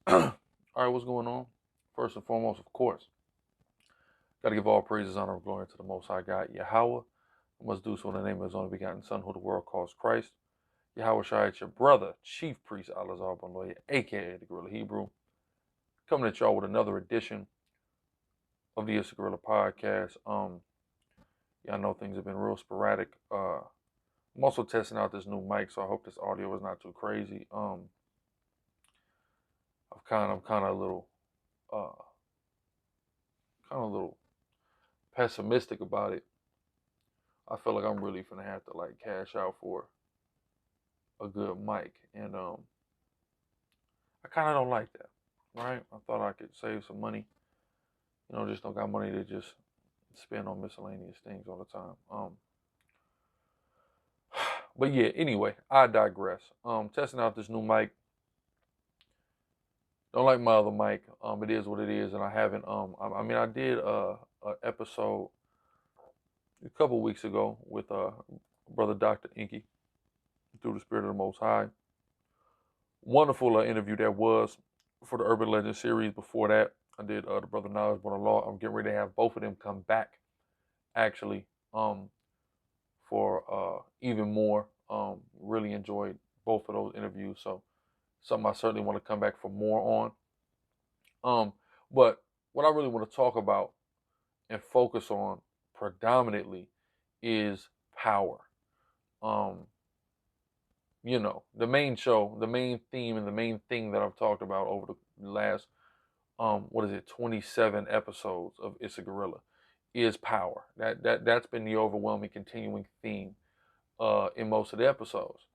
All right, what's going on? First and foremost, of course, got to give all praises, honor, and glory to the Most High God, Yahweh. I must do so in the name of His only begotten Son, who the world calls Christ. Yahweh Shai, it's your brother, Chief Priest Alazar Banoya, aka the Guerrilla Hebrew, coming at y'all with another edition of the SICARRI podcast. Y'all know things have been real sporadic. I'm also testing out this new mic, so I hope this audio is not too crazy. I'm kind of a little, pessimistic about it. I feel like I'm really gonna have to like cash out for a good mic, and I kind of don't like that. Right? I thought I could save some money. Just don't got money to just spend on miscellaneous things all the time. But yeah, anyway, I digress. Testing out this new mic. Don't like my other mic. It is what it is, and I haven't. I did a episode a couple weeks ago with brother Dr. Inky, through the Spirit of the Most High. Wonderful interview that was for the Urban Legend series. Before that, I did the brother Knowledge Born Law. I'm getting ready to have both of them come back, actually, for even more. Really enjoyed both of those interviews, so something I certainly want to come back for more on. But what I really want to talk about and focus on predominantly is power. The main show, the main theme, and the main thing that I've talked about over the last 27 episodes of Issa Gorilla is power. That's been the overwhelming continuing theme in most of the episodes.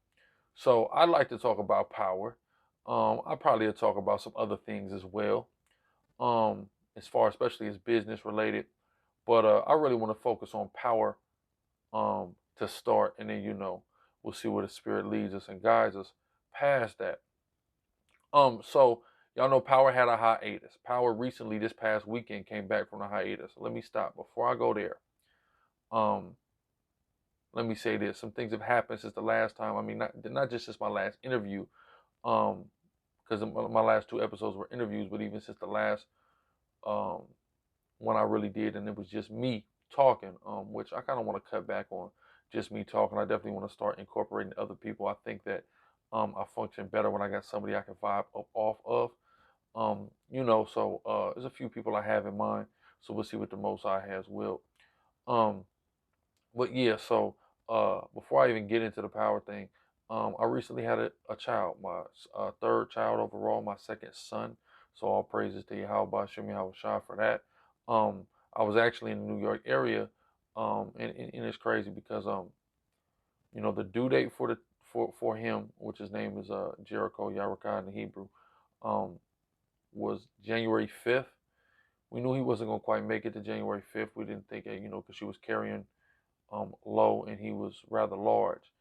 So I'd like to talk about power. I probably will talk about some other things as well, as far especially as business related. But I really want to focus on power to start, and then we'll see where the Spirit leads us and guides us past that. So y'all know Power had a hiatus. Power recently, this past weekend, came back from the hiatus. Let me stop before I go there. Let me say this: some things have happened since the last time. I mean, not just since my last interview, because my last two episodes were interviews, but even since the last one I really did, and it was just me talking, which I kind of want to cut back on just me talking. I definitely want to start incorporating other people. I think that I function better when I got somebody I can vibe off of. So there's a few people I have in mind. So we'll see what the Most High has willed. But yeah, so before I even get into the power thing, I recently had a child, my third child overall, my second son. So all praises to Yahweh Shem Yahweh Shai for that. I was actually in the New York area, and it's crazy because the due date for him, which his name is Jericho Yarakah in the Hebrew, was January 5th. We knew he wasn't gonna quite make it to January 5th. We didn't think it, because she was carrying low, and he was rather large,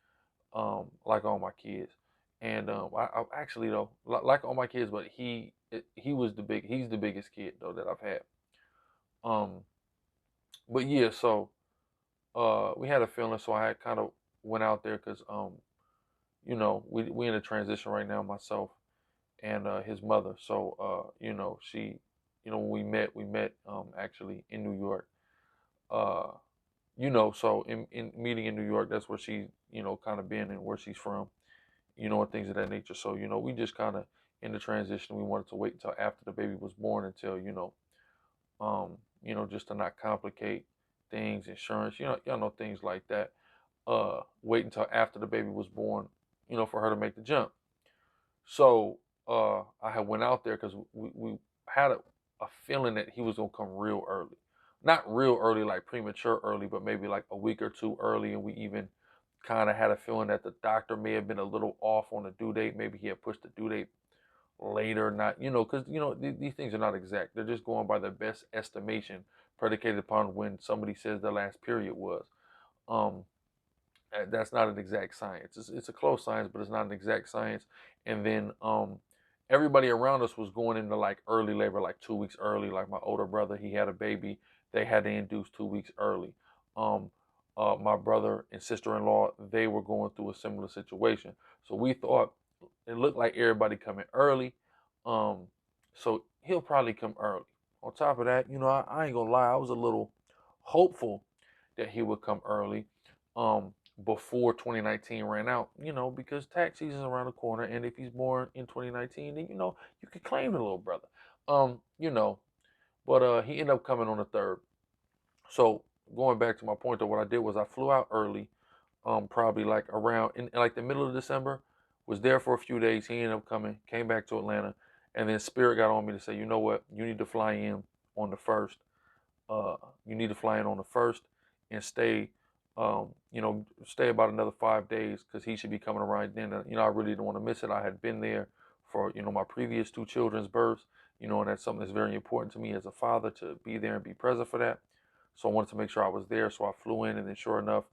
like all my kids. And I actually though, like all my kids, but he's the biggest kid though that I've had. But yeah, so we had a feeling, so I had kind of went out there because we in a transition right now, myself and his mother. So she, when we met actually in New York. So in meeting in New York, that's where she, kind of been and where she's from, and things of that nature. So, we just kind of in the transition. We wanted to wait until after the baby was born until, just to not complicate things, insurance, y'all know things like that. Wait until after the baby was born, for her to make the jump. So I had went out there because we had a feeling that he was gonna come real early. Not real early, like premature early, but maybe like a week or two early. And we even kind of had a feeling that the doctor may have been a little off on the due date. Maybe he had pushed the due date later, not, because, these things are not exact. They're just going by the best estimation predicated upon when somebody says their last period was. That's not an exact science. It's a close science, but it's not an exact science. And then everybody around us was going into like early labor, like 2 weeks early. Like my older brother, he had a baby. They had to induce 2 weeks early. My brother and sister-in-law, they were going through a similar situation. So we thought it looked like everybody coming early. he'll probably come early. On top of that, I ain't gonna lie, I was a little hopeful that he would come early, before 2019 ran out, because tax season's around the corner, and if he's born in 2019, then you could claim the little brother. Um, you know, but he ended up coming on the 3rd. So going back to my point, though, what I did was I flew out early, probably like around in like the middle of December, was there for a few days. He ended up coming, came back to Atlanta, and then Spirit got on me to say, you know what, you need to fly in on the 1st. You need to fly in on the 1st and stay, stay about another 5 days, because he should be coming around then. I really didn't want to miss it. I had been there for, my previous 2 children's births, and that's something that's very important to me as a father, to be there and be present for that. So I wanted to make sure I was there. So I flew in, and then sure enough,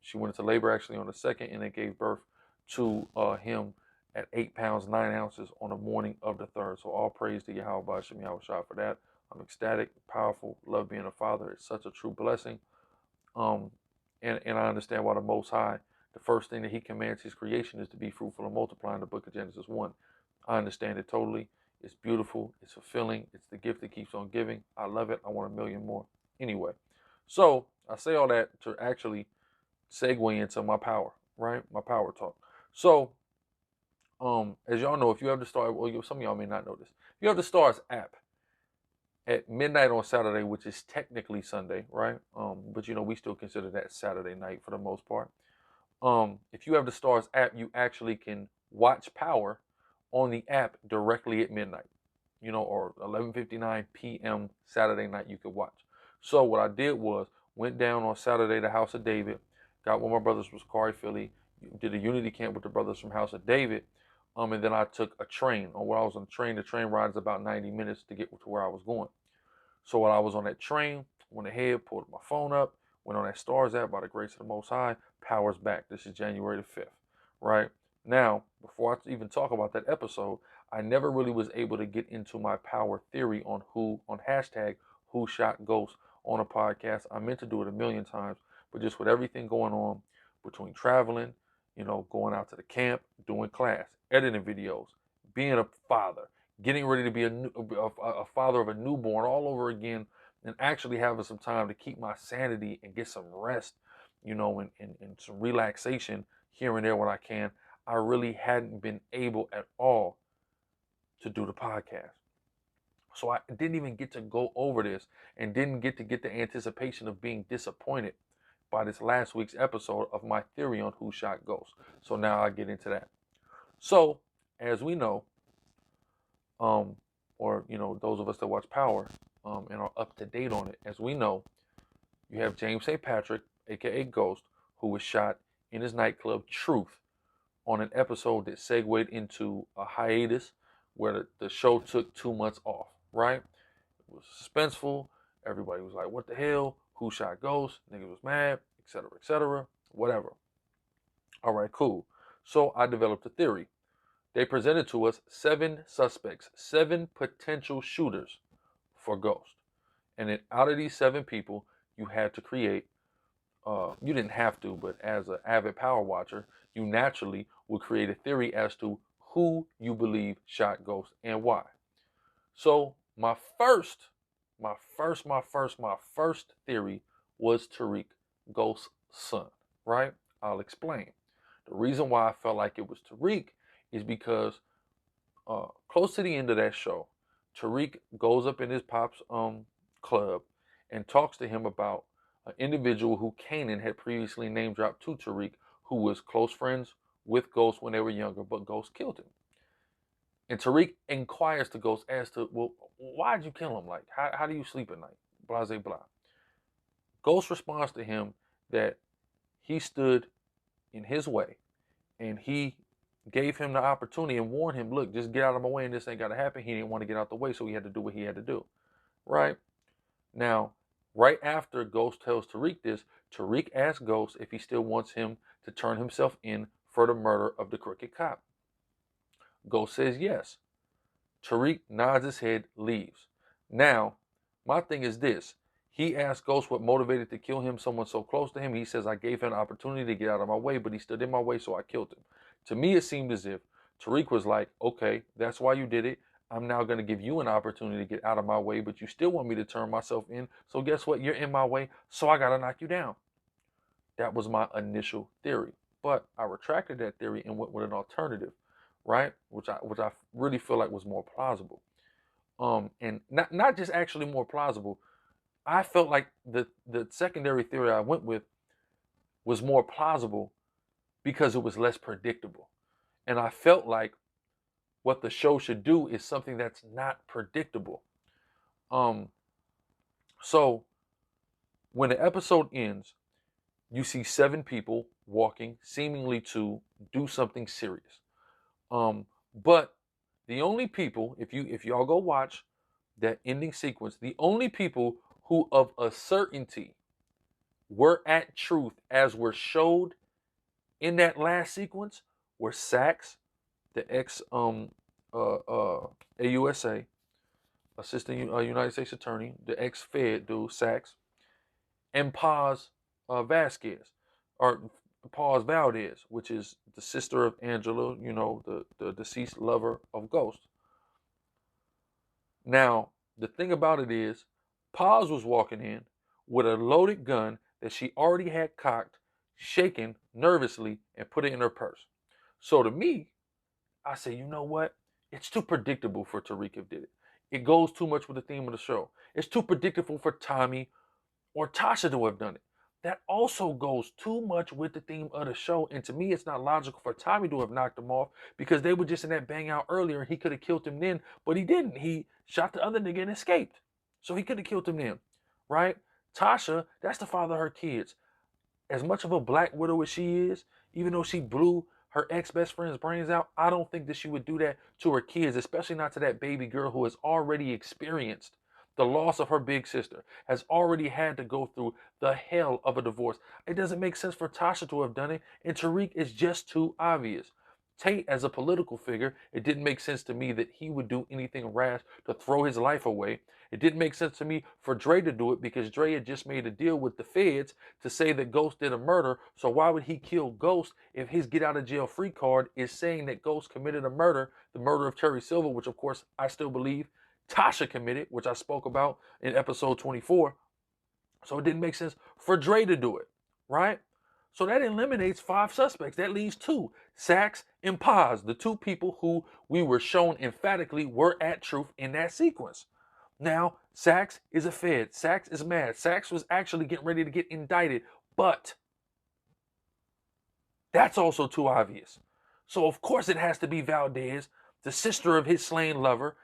she went into labor actually on the 2nd, and then gave birth to him at 8 pounds 9 ounces on the morning of the 3rd. So all praise to Yahweh Hashem Yahushua for that. I'm ecstatic, powerful, love being a father. It's such a true blessing. And I understand why the Most High, the first thing that he commands his creation is to be fruitful and multiply in the book of Genesis 1. I understand it totally. It's beautiful. It's fulfilling. It's the gift that keeps on giving. I love it. I want a million more. Anyway, so I say all that to actually segue into my power, right? My power talk. So, as y'all know, if you have the Stars, well, some of y'all may not know this. If you have the Stars app, at midnight on Saturday, which is technically Sunday, right? But we still consider that Saturday night for the most part. If you have the Stars app, you actually can watch Power on the app directly at midnight, or 11:59 p.m. Saturday night you could watch. So what I did was went down on Saturday to House of David, got one of my brothers from SICARRI Philly, did a unity camp with the brothers from House of David, and then I took a train. While I was on the train ride is about 90 minutes to get to where I was going. So while I was on that train, went ahead, pulled my phone up, went on that Stars app. By the grace of the Most High, Power's back. This is January the 5th, right? Now, before I even talk about that episode, I never really was able to get into my power theory on hashtag who shot Ghost on a podcast. I meant to do it a million times, but just with everything going on between traveling, going out to the camp, doing class, editing videos, being a father, getting ready to be a father of a newborn all over again, and actually having some time to keep my sanity and get some rest, and some relaxation here and there when I can, I really hadn't been able at all to do the podcast. So I didn't even get to go over this, and didn't get to get the anticipation of being disappointed by this last week's episode of my theory on who shot Ghost. So now I get into that. So, as we know, or those of us that watch Power and are up to date on it, as we know, you have James St. Patrick, aka Ghost, who was shot in his nightclub Truth on an episode that segued into a hiatus where the show took 2 months off, right? It was suspenseful. Everybody was like, what the hell? Who shot Ghost? Niggas was mad, etc., whatever. All right, cool. So I developed a theory. They presented to us 7 suspects, 7 potential shooters for Ghost. And then out of these 7 people, you had to create, you didn't have to, but as an avid Power watcher, you naturally would create a theory as to who you believe shot Ghost and why. So my first theory was Tariq, Ghost's son, right? I'll explain. The reason why I felt like it was Tariq is because close to the end of that show, Tariq goes up in his pop's club and talks to him about an individual who Kanan had previously name dropped to Tariq, who was close friends with Ghost when they were younger, but Ghost killed him. And Tariq inquires to Ghost as to, well, why'd you kill him? Like, how do you sleep at night? Blah, blah, blah. Ghost responds to him that he stood in his way, and he gave him the opportunity and warned him, look, just get out of my way and this ain't got to happen. He didn't want to get out the way, so he had to do what he had to do, right? Now, right after Ghost tells Tariq this, Tariq asks Ghost if he still wants him to turn himself in for the murder of the crooked cop. Ghost says yes. Tariq nods his head, leaves. Now, my thing is this. He asked Ghost what motivated to kill him, someone so close to him. He says, I gave him an opportunity to get out of my way, but he stood in my way, so I killed him. To me, it seemed as if Tariq was like, okay, that's why you did it. I'm now going to give you an opportunity to get out of my way, but you still want me to turn myself in. So guess what? You're in my way, so I got to knock you down. That was my initial theory. But I retracted that theory and went with an alternative, right? Which I really feel like was more plausible. And not just actually more plausible. I felt like the secondary theory I went with was more plausible because it was less predictable. And I felt like what the show should do is something that's not predictable. So when the episode ends, you see 7 people walking seemingly to do something serious. But the only people, if y'all go watch that ending sequence, the only people who of a certainty were at truth as were showed in that last sequence were Saxe, the ex AUSA, assistant United States attorney, the ex-Fed dude, Saxe, and Paz Vasquez, or Paz Valdez, which is the sister of Angela, you know, the deceased lover of Ghost. Now, the thing about it is, Paz was walking in with a loaded gun that she already had cocked, shaken nervously, and put it in her purse. So to me, I say, you know what? It's too predictable for Tariq if did it. It goes too much with the theme of the show. It's too predictable for Tommy or Tasha to have done it. That also goes too much with the theme of the show. And to me, it's not logical for Tommy to have knocked him off because they were just in that bang out earlier and he could have killed him then, but he didn't. He shot the other nigga and escaped. So he could have killed him then, right? Tasha, that's the father of her kids. As much of a black widow as she is, even though she blew her ex-best friend's brains out, I don't think that she would do that to her kids, especially not to that baby girl who has already experienced the loss of her big sister, has already had to go through the hell of a divorce. It doesn't make sense for Tasha to have done it, and Tariq is just too obvious. Tate, as a political figure, it didn't make sense to me that he would do anything rash to throw his life away. It didn't make sense to me for Dre to do it because Dre had just made a deal with the feds to say that Ghost did a murder. So why would he kill Ghost if his get out of jail free card is saying that Ghost committed a murder, the murder of Terry Silver, which of course I still believe Tasha committed, which I spoke about in episode 24. So it didn't make sense for Dre to do it, right? So that eliminates 5 suspects. That leaves 2, Saxe and Paz, the 2 people who we were shown emphatically were at truth in that sequence. Now, Saxe is a Fed. Saxe is mad. Saxe was actually getting ready to get indicted, but that's also too obvious. So of course it has to be Valdez, the sister of his slain lover.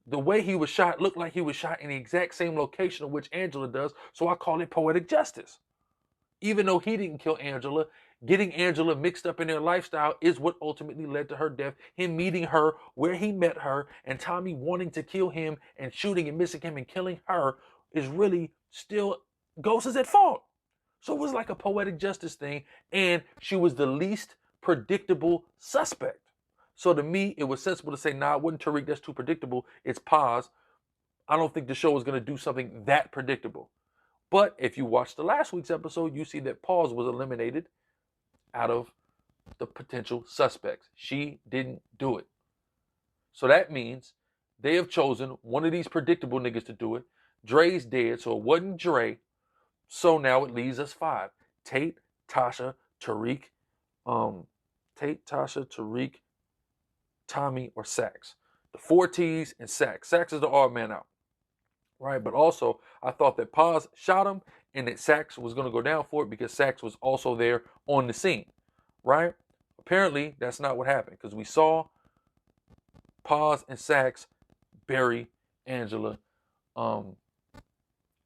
The way he was shot looked like he was shot in the exact same location of which Angela does, so I call it poetic justice. Even though he didn't kill Angela, getting Angela mixed up in their lifestyle is what ultimately led to her death. Him meeting her where he met her, and Tommy wanting to kill him and shooting and missing him and killing her is really still Ghost is at fault. So it was like a poetic justice thing, and she was the least predictable suspect. So to me, it was sensible to say, nah, it wasn't Tariq, that's too predictable. It's Paz. I don't think the show is going to do something that predictable. But if you watch the last week's episode, you see that Paz was eliminated out of the potential suspects. She didn't do it. So that means they have chosen one of these predictable niggas to do it. Dre's dead, so it wasn't Dre. So now it leaves us 5. Tate, Tasha, Tariq, Tommy, or Saxe. The 4 T's and Saxe. Saxe is the odd man out. Right, but also I thought that Paz shot him and that Saxe was going to go down for it because Saxe was also there on the scene, right? Apparently, that's not what happened because we saw Paz and Saxe bury Angela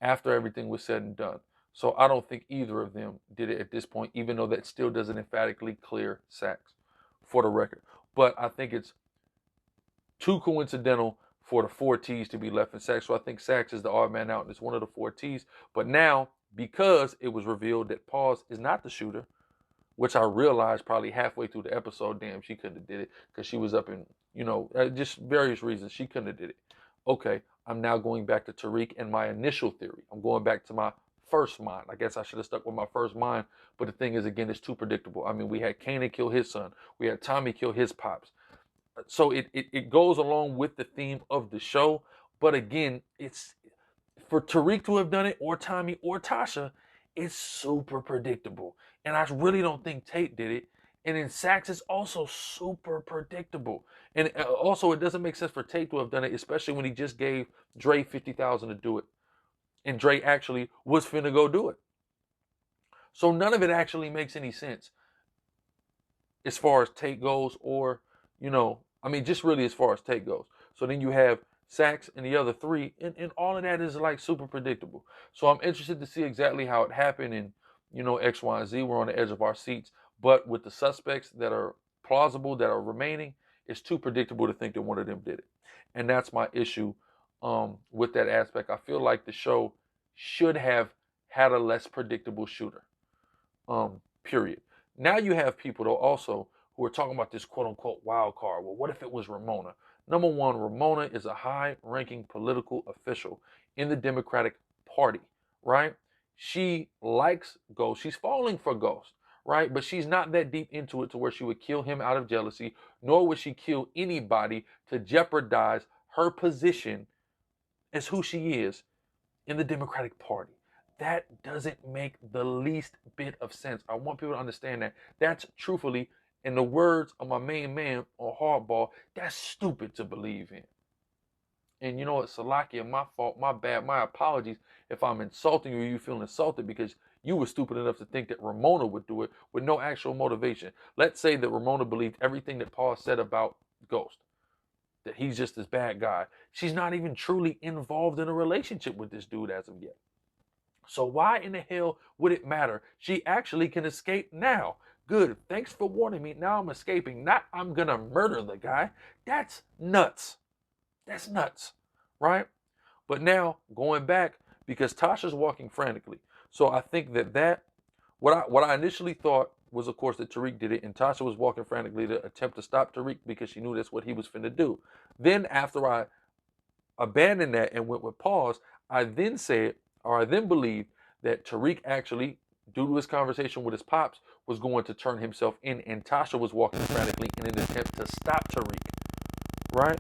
after everything was said and done. So I don't think either of them did it at this point, even though that still doesn't emphatically clear Saxe for the record. But I think it's too coincidental for the 4 T's to be left in Saxe. So I think Saxe is the odd man out and it's one of the 4 T's. But now, because it was revealed that Paz is not the shooter, which I realized probably halfway through the episode, damn, she couldn't have did it because she was up in, you know, just various reasons. She couldn't have did it. Okay, I'm now going back to Tariq and my initial theory. I'm going back to my first mind. I guess I should have stuck with my first mind. But the thing is, again, it's too predictable. I mean, we had Kanan kill his son. We had Tommy kill his pops. so it goes along with the theme of the show. But again, it's for Tariq to have done it, or Tommy, or Tasha, it's super predictable. And I really don't think Tate did it. And then Sax is also super predictable. And also, it doesn't make sense for Tate to have done it, especially when he just gave Dre 50,000 to do it, and Dre actually was finna go do it. So none of it actually makes any sense as far as Tate goes, or, I mean, just really as far as Tate goes. So then you have Sax and the other three, and all of that is like super predictable. So I'm interested to see exactly how it happened, and X, Y, and Z. We're on the edge of our seats, but with the suspects that are plausible, that are remaining, it's too predictable to think that one of them did it, and that's my issue with that aspect. I feel like the show should have had a less predictable shooter. Period. Now you have people though also who are talking about this quote unquote wild card. Well, what if it was Ramona? Number one, Ramona is a high-ranking political official in the Democratic Party, right? She likes Ghost. She's falling for Ghost, right? But she's not that deep into it to where she would kill him out of jealousy, nor would she kill anybody to jeopardize her position as who she is in the Democratic Party. That doesn't make the least bit of sense. I want people to understand that. That's truthfully, in the words of my main man on Hardball, that's stupid to believe in. And you know what, Salakia, my fault, my bad, my apologies if I'm insulting you or you feel insulted because you were stupid enough to think that Ramona would do it with no actual motivation. Let's say that Ramona believed everything that Paul said about Ghost, that he's just this bad guy. She's not even truly involved in a relationship with this dude as of yet. So why in the hell would it matter? She actually can escape now. Good. Thanks for warning me. Now I'm escaping. Not I'm going to murder the guy. That's nuts. That's nuts. Right? But now going back, because Tasha's walking frantically. So I think that what I initially thought was, of course, that Tariq did it, and Tasha was walking frantically to attempt to stop Tariq because she knew that's what he was finna do. Then after I abandoned that and went with pause, I then said, or I then believed that Tariq actually, due to his conversation with his pops, was going to turn himself in, and Tasha was walking frantically in an attempt to stop Tariq. Right?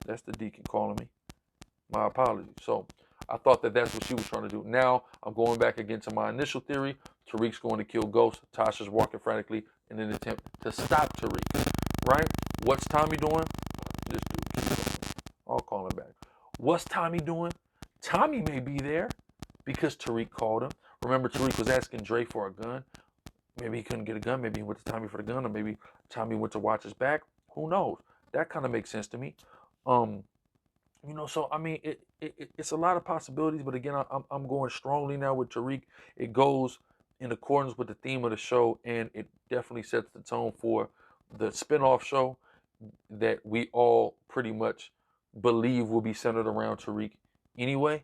That's the deacon calling me. My apologies. So I thought that that's what she was trying to do. Now I'm going back again to my initial theory. Tariq's going to kill Ghost. Tasha's walking frantically in an attempt to stop Tariq. Right? What's Tommy doing? This dude. I'll call him back. What's Tommy doing? Tommy may be there because Tariq called him. Remember, Tariq was asking Dre for a gun. Maybe he couldn't get a gun. Maybe he went to Tommy for the gun, or maybe Tommy went to watch his back. Who knows? That kind of makes sense to me. So I mean, it's a lot of possibilities. But again, I'm going strongly now with Tariq. It goes in accordance with the theme of the show, and it definitely sets the tone for the spinoff show that we all pretty much believe will be centered around Tariq anyway.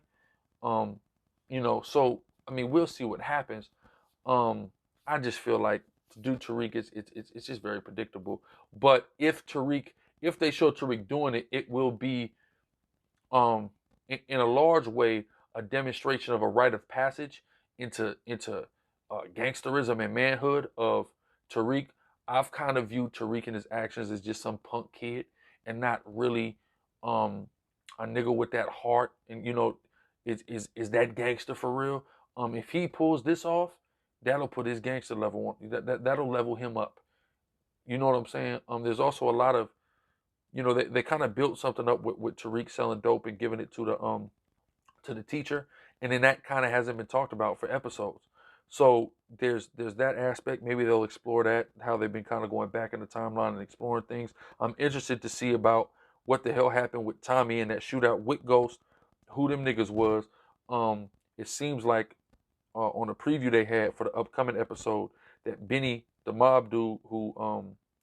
So I mean, we'll see what happens. I just feel like to do Tariq, it's just very predictable. But if they show Tariq doing it, it will be in a large way a demonstration of a rite of passage into gangsterism and manhood of Tariq. I've kind of viewed Tariq and his actions as just some punk kid and not really a nigga with that heart, and is that gangster for real? If he pulls this off, that'll put his gangster level on. That'll level him up. You know what I'm saying? There's also a lot of, they kind of built something up with Tariq selling dope and giving it to the teacher, and then that kind of hasn't been talked about for episodes. So there's that aspect. Maybe they'll explore that, how they've been kind of going back in the timeline and exploring things. I'm interested to see about what the hell happened with Tommy and that shootout with Ghost, who them niggas was. It seems like on a preview they had for the upcoming episode that Benny, the mob dude who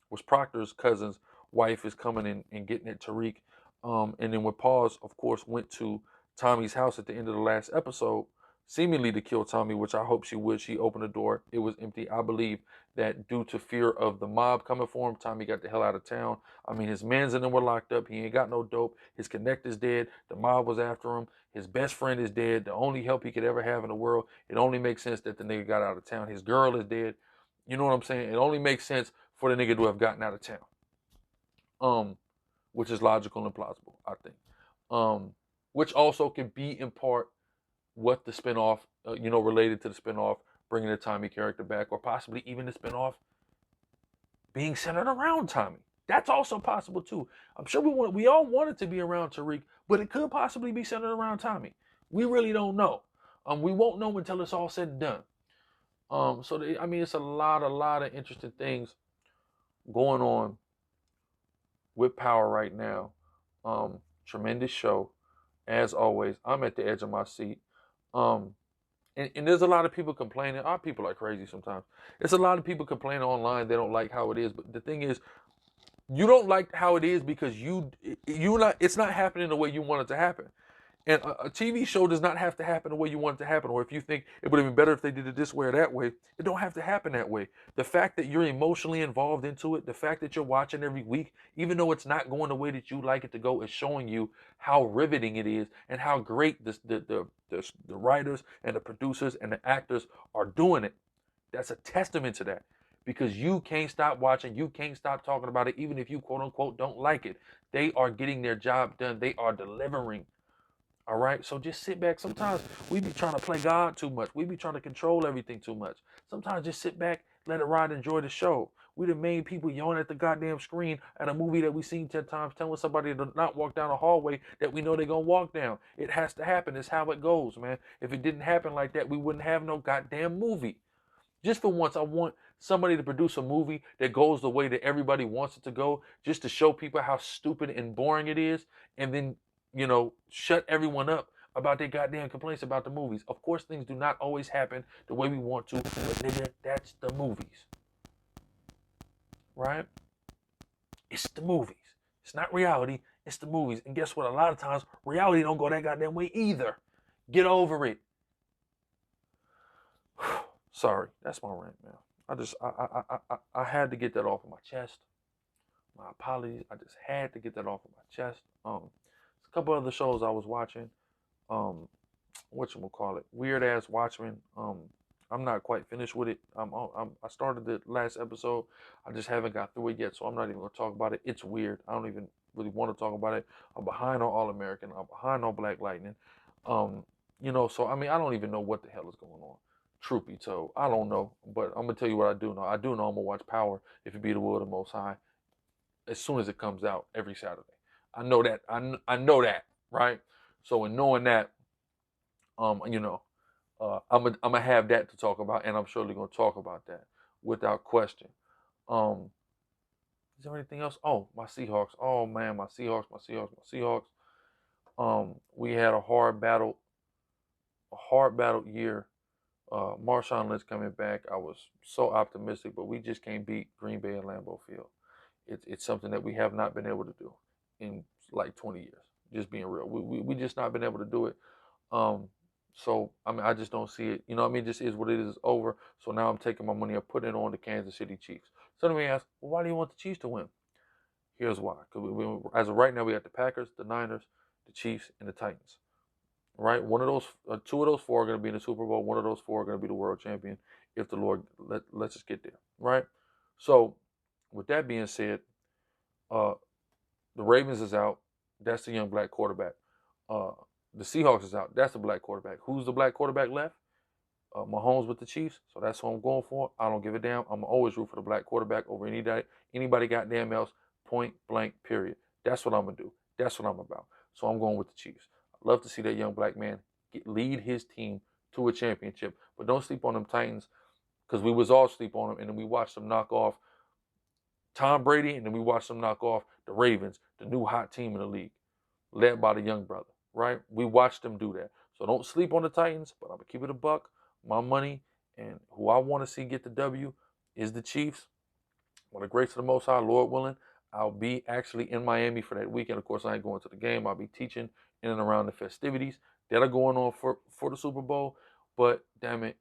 was Proctor's cousin's wife, is coming in and getting at Tariq. And then when Pause, of course, went to Tommy's house at the end of the last episode, seemingly to kill Tommy, which I hope she would. She opened the door. It was empty. I believe that due to fear of the mob coming for him, Tommy got the hell out of town. I mean, his mans and them were locked up. He ain't got no dope. His connect is dead. The mob was after him. His best friend is dead. The only help he could ever have in the world. It only makes sense that the nigga got out of town. His girl is dead. You know what I'm saying? It only makes sense for the nigga to have gotten out of town. Which is logical and plausible, I think. Which also can be in part what the spinoff, related to the spinoff, bringing the Tommy character back, or possibly even the spinoff being centered around Tommy. That's also possible too. I'm sure we all want it to be around Tariq, but it could possibly be centered around Tommy. We really don't know. We won't know until it's all said and done. It's a lot of interesting things going on with Power right now. Tremendous show, as always. I'm at the edge of my seat. And there's a lot of people complaining. Our people are crazy sometimes. There's a lot of people complaining online. They don't like how it is. But the thing is, you don't like how it is because it's not happening the way you want it to happen. And a TV show does not have to happen the way you want it to happen. Or if you think it would have been better if they did it this way or that way, it don't have to happen that way. The fact that you're emotionally involved into it, the fact that you're watching every week, even though it's not going the way that you like it to go, is showing you how riveting it is and how great the writers and the producers and the actors are doing it. That's a testament to that. Because you can't stop watching, you can't stop talking about it, even if you quote unquote don't like it. They are getting their job done. They are delivering. All right, so just sit back. Sometimes we be trying to play God too much. We be trying to control everything too much. Sometimes just sit back, let it ride, enjoy the show. We the main people yelling at the goddamn screen at a movie that we seen 10 times, telling somebody to not walk down a hallway that we know they're gonna walk down. It has to happen. It's how it goes, man. If it didn't happen like that, we wouldn't have no goddamn movie. Just for once, I want somebody to produce a movie that goes the way that everybody wants it to go, just to show people how stupid and boring it is, and then shut everyone up about their goddamn complaints about the movies. Of course, things do not always happen the way we want to, but nigga, that's the movies. Right? It's the movies. It's not reality, it's the movies. And guess what? A lot of times, reality don't go that goddamn way either. Get over it. Sorry, that's my rant, man. I had to get that off of my chest. My apologies. I just had to get that off of my chest. A couple other shows I was watching. Whatchamacallit? Weird Ass Watchmen. I'm not quite finished with it. I started the last episode. I just haven't got through it yet, so I'm not even gonna talk about it. It's weird. I don't even really want to talk about it. I'm behind on All American. I'm behind on Black Lightning. So I don't even know what the hell is going on. Truth be told, I don't know. But I'm gonna tell you what I do know. I do know I'm gonna watch Power, if it be the will of the Most High, as soon as it comes out every Saturday. I know that. I know that, right? So in knowing that, I'm gonna have that to talk about, and I'm surely gonna talk about that without question. Is there anything else? Oh, my Seahawks. Oh man, my Seahawks. We had a hard battle year. Marshawn Lynch coming back. I was so optimistic, but we just can't beat Green Bay and Lambeau Field. It's something that we have not been able to do in like 20 years. Just being real, we just not been able to do it. So I just don't see it. Just is what it is. It's over. So now I'm taking my money and putting it on the Kansas City Chiefs. So let me ask, well, why do you want the Chiefs to win? Here's why. Because as of right now, we got the Packers, the Niners, the Chiefs, and the Titans. Right? One of those, two of those four are going to be in the Super Bowl. One of those four are going to be the world champion if the Lord let's just get there. Right? So with that being said, the Ravens is out. That's the young black quarterback. The Seahawks is out. That's the black quarterback. Who's the black quarterback left? Mahomes with the Chiefs. So that's what I'm going for. I don't give a damn. I'm always root for the black quarterback over anybody goddamn else. Point blank, period. That's what I'm going to do. That's what I'm about. So I'm going with the Chiefs. I'd love to see that young black man lead his team to a championship. But don't sleep on them Titans, because we was all sleep on them, and then we watched them knock off Tom Brady, and then we watched them knock off the Ravens, the new hot team in the league, led by the young brother, right? We watched them do that. So don't sleep on the Titans, but I'm going to keep it a buck. My money and who I want to see get the W is the Chiefs. By the grace of the Most High, Lord willing, I'll be actually in Miami for that weekend. Of course, I ain't going to the game. I'll be teaching in and around the festivities that are going on for the Super Bowl. But damn it,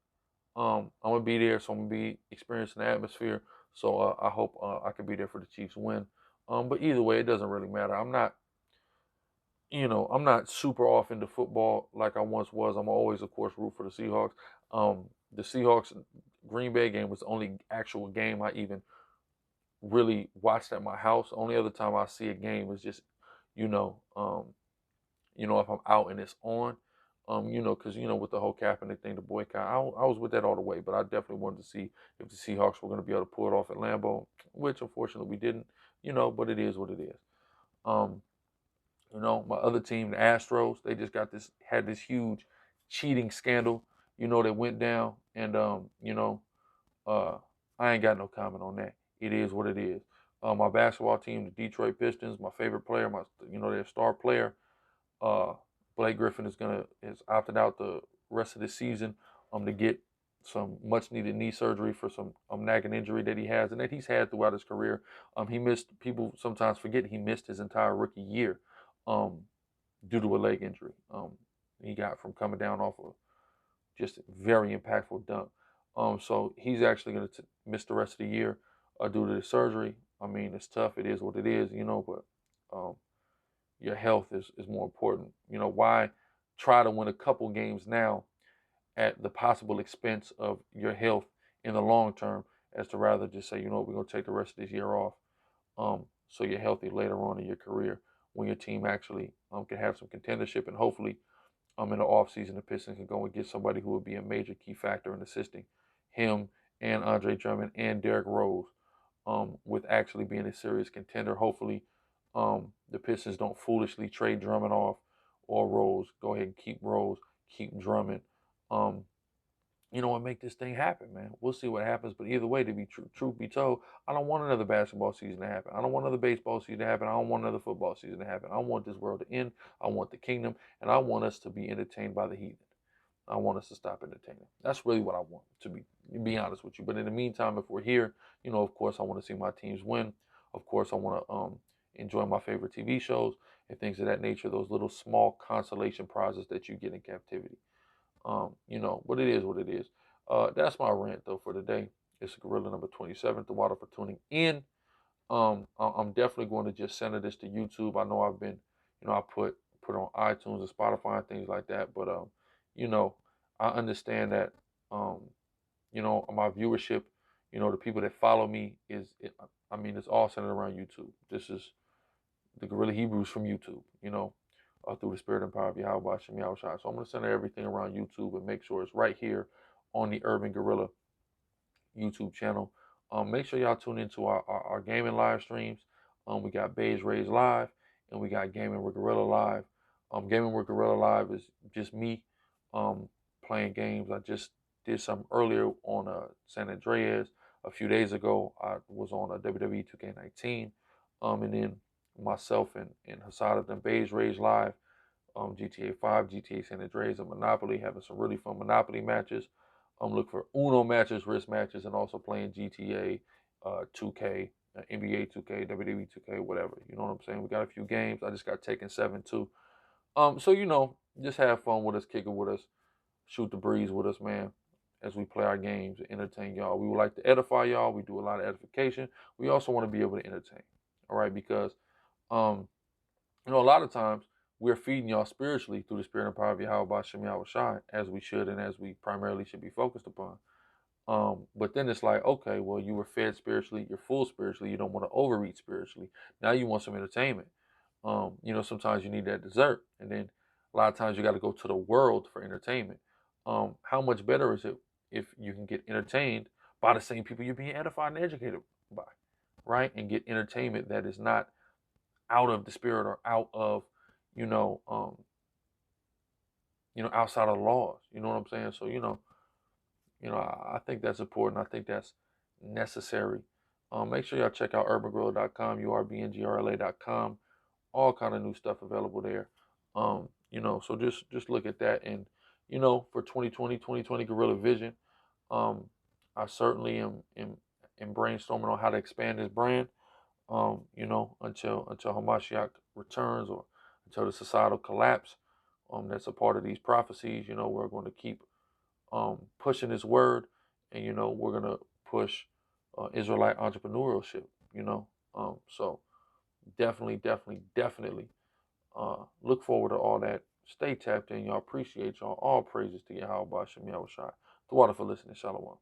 I'm going to be there, so I'm going to be experiencing the atmosphere. So I hope I can be there for the Chiefs win. But either way, it doesn't really matter. I'm not super off into football like I once was. I'm always, of course, root for the Seahawks. The Seahawks Green Bay game was the only actual game I even really watched at my house. Only other time I see a game is just, you know, if I'm out and it's on, because with the whole Kaepernick thing, the boycott, I was with that all the way. But I definitely wanted to see if the Seahawks were going to be able to pull it off at Lambeau, which unfortunately we didn't. But it is what it is. Um, my other team, the Astros, they just had this huge cheating scandal, that went down, and uh, I ain't got no comment on that. It is what it is. My basketball team, the Detroit Pistons, my favorite player, their star player, uh, Blake Griffin is opted out the rest of the season to get some much needed knee surgery for some nagging injury that he has and that he's had throughout his career. He missed. People sometimes forget he missed his entire rookie year um, due to a leg injury. He got from coming down off of just a very impactful dunk. So he's actually going to miss the rest of the year due to the surgery. I mean, it's tough. It is what it is, but your health is more important. Why try to win a couple games now at the possible expense of your health in the long term, as to rather just say, we're going to take the rest of this year off, so you're healthy later on in your career when your team actually can have some contendership, and hopefully in the offseason the Pistons can go and get somebody who would be a major key factor in assisting him and Andre Drummond and Derrick Rose with actually being a serious contender. Hopefully the Pistons don't foolishly trade Drummond off or Rose. Go ahead and keep Rose, keep Drummond, and make this thing happen, man. We'll see what happens. But either way, to be truth be told, I don't want another basketball season to happen. I don't want another baseball season to happen. I don't want another football season to happen. I want this world to end. I want the kingdom, and I want us to be entertained by the heathen. I want us to stop entertaining. That's really what I want, to be honest with you. But in the meantime, if we're here, of course, I want to see my teams win. Of course, I want to enjoy my favorite TV shows and things of that nature, those little small consolation prizes that you get in captivity. But it is what it is. That's my rant, though, for today. It's Gorilla number 27. The water for tuning in. I'm definitely going to just send this to YouTube. I know I've been, I put on iTunes and Spotify and things like that. But, I understand that, my viewership, the people that follow me it's all centered around YouTube. This is the Gorilla Hebrews from YouTube, through the spirit and power of Yahweh Hashem Yahushua. So I'm going to center everything around YouTube and make sure it's right here on the Urban Gorilla YouTube channel. Make sure y'all tune into our gaming live streams. We got Beige Rays Live and we got Gaming with Gorilla Live. Gaming with Gorilla Live is just me playing games. I just did some earlier on San Andreas. A few days ago, I was on a WWE 2K19. And then myself and Hassad of them Beige Rays Live, GTA 5, GTA San Andreas, and Monopoly, having some really fun Monopoly matches. Look for Uno matches, wrist matches, and also playing GTA 2K, NBA 2K, WWE 2K, whatever. You know what I'm saying? We got a few games. I just got Taken 7 too. So just have fun with us, kick it with us, shoot the breeze with us, man, as we play our games, entertain y'all. We would like to edify y'all. We do a lot of edification. We also want to be able to entertain. All right, because a lot of times we're feeding y'all spiritually through the spirit and power of Yahweh Hashem Yahushua, as we should and as we primarily should be focused upon. But then it's like, okay, well, you were fed spiritually, you're full spiritually, you don't want to overeat spiritually. Now you want some entertainment. Sometimes you need that dessert, and then a lot of times you got to go to the world for entertainment. How much better is it if you can get entertained by the same people you're being edified and educated by, right? And get entertainment that is not out of the spirit or out of, outside of the laws. You know what I'm saying? So, I think that's important. I think that's necessary. Make sure y'all check out urbangrilla.com, urbngrla.com. All kind of new stuff available there. So just look at that. And, for 2020 Gorilla Vision, I certainly am brainstorming on how to expand this brand. Until Hamashiach returns or until the societal collapse. That's a part of these prophecies. We're going to keep pushing this word, and we're going to push Israelite entrepreneurship. So definitely look forward to all that. Stay tapped in, y'all. Appreciate y'all. All praises to Yahweh Shem Yahushua. The water for listening. Shalom.